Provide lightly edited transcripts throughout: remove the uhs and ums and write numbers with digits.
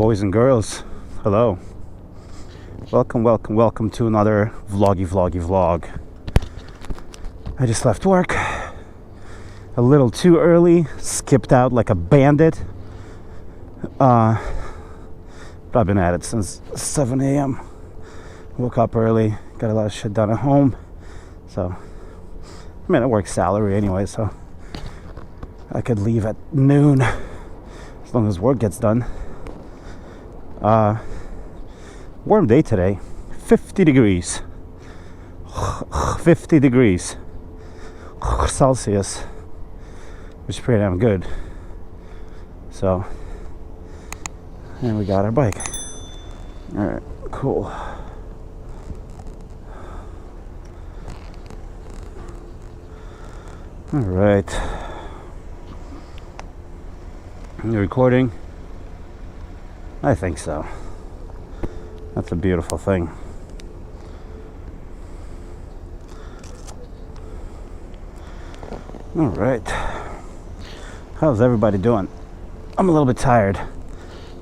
boys and girls, hello. Welcome to another vlog. I just left work a little too early, skipped out like a bandit. But I've been at it since 7 a.m. Woke up early, got a lot of shit done at home. So, I mean, I work salary anyway, so I could leave at noon as long as work gets done. Warm day today, 50 degrees. 50 degrees Celsius, which is pretty damn good. So, and we got our bike. Alright, cool. Alright. You recording? I think so. That's a beautiful thing. All right. How's everybody doing? I'm a little bit tired.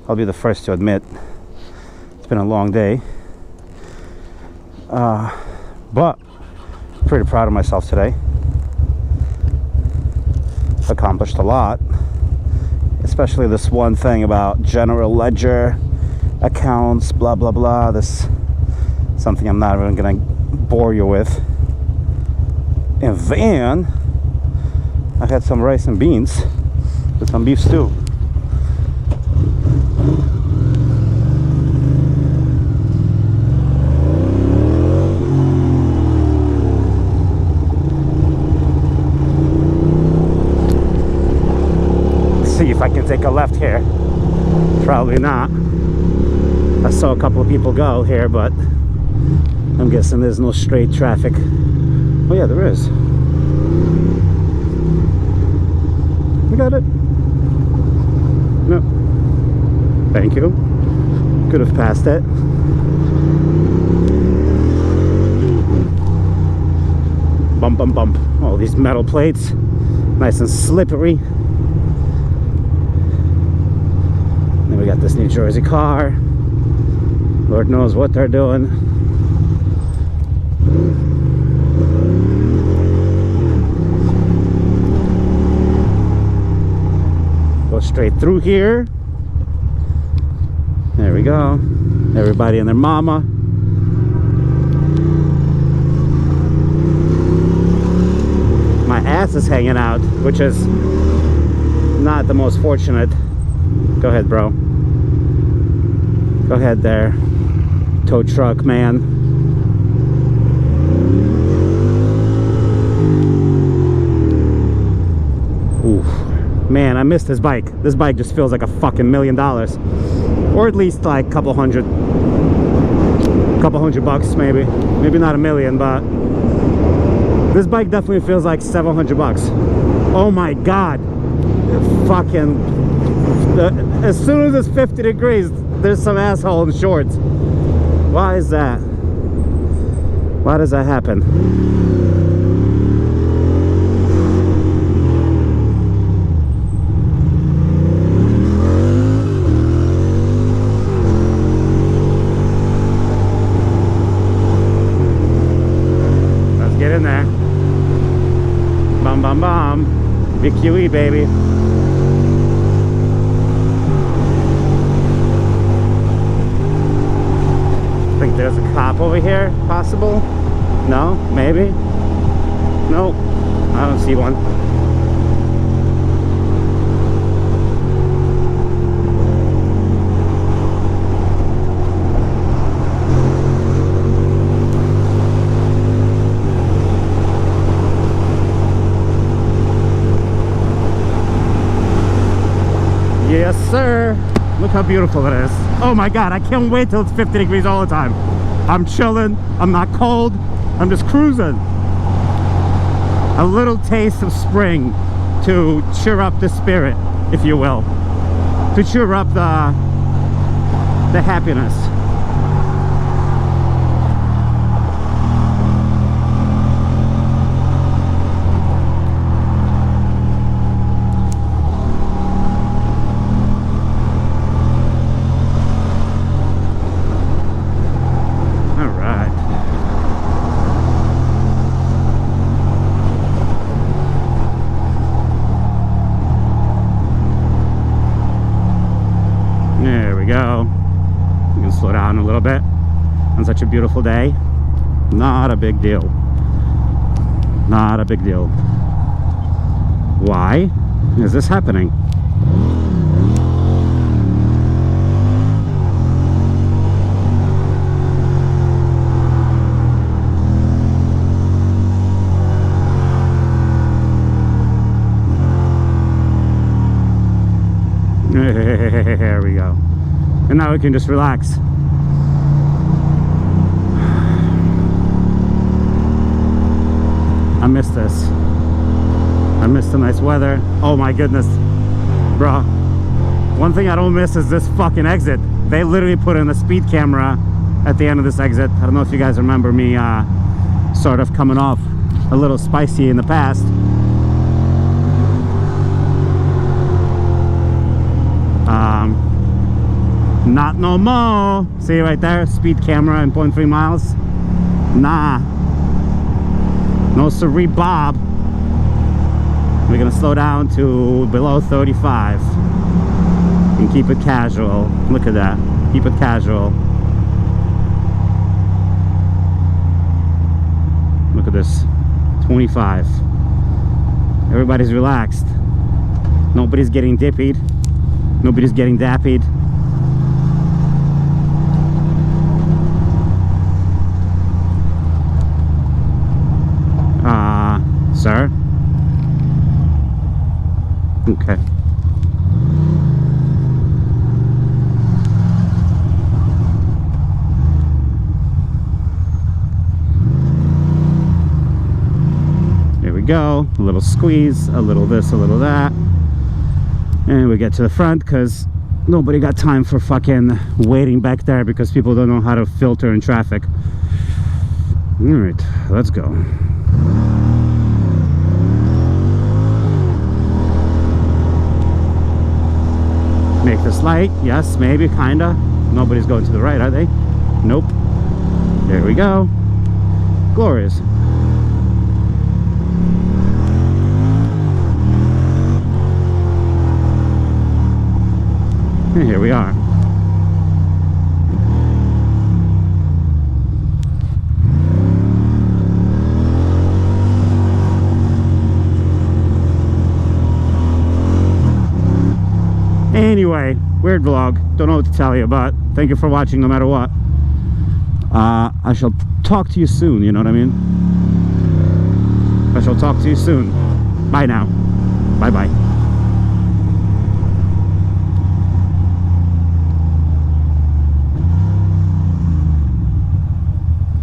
I'll be the first to admit. It's been a long day. But pretty proud of myself today. Accomplished a lot. Especially this one thing about general ledger accounts, blah blah blah. This something I'm not even gonna bore you with. And then I had some rice and beans with some beef stew. Let's see if I can take a left here. Probably not. I saw a couple of people go here, but I'm guessing there's no straight traffic. Oh yeah, there is. We got it. No. Thank you. Could have passed it. Bump, bump, bump. All these metal plates. Nice and slippery. Then we got this New Jersey car. Lord knows what they're doing. Go straight through here. There we go. Everybody and their mama. My ass is hanging out, which is not the most fortunate. Go ahead, bro. Go ahead there. Tow truck man. Oof. Man, I missed this bike. This bike just feels like a fucking $1 million. Or at least like a couple hundred bucks maybe. Maybe not $1 million, but this bike definitely feels like 700 bucks. Oh my god. Fucking as soon as it's 50 degrees, there's some asshole in shorts. Why is that? Why does that happen? Let's get in there. Bum bum bum. VQE baby. Think there's a cop over here, possible? No? Maybe? Nope, I don't see one. Yes, sir. Look how beautiful it is. Oh my god, I can't wait till it's 50 degrees all the time. I'm chilling, I'm not cold, I'm just cruising. A little taste of spring to cheer up the spirit, if you will. To cheer up the happiness. down a little bit on such a beautiful day. Not a big deal. Not a big deal. Why is this happening? There we go. And now we can just relax. I miss this. I miss the nice weather. Oh my goodness, bro. One thing I don't miss is this fucking exit. They literally put in a speed camera at the end of this exit. I don't know if you guys remember me sort of coming off a little spicy in the past. Not no more. See right there, speed camera in 0.3 miles. Nah, no siree, Bob. We're gonna slow down to below 35 and keep it casual. Look at that, keep it casual. Look at this, 25. Everybody's relaxed. Nobody's getting dippied. Nobody's getting dappied. Sir? Okay. There we go. A little squeeze, a little this, a little that. And we get to the front because nobody got time for fucking waiting back there because people don't know how to filter in traffic. All right, let's go. Make this light, yes, maybe, kinda. Nobody's going to the right, are they? Nope. There we go. Glorious. And here we are. Anyway, weird vlog, don't know what to tell you, but thank you for watching no matter what. I shall talk to you soon, you know what I mean? I shall talk to you soon. Bye now. Bye bye.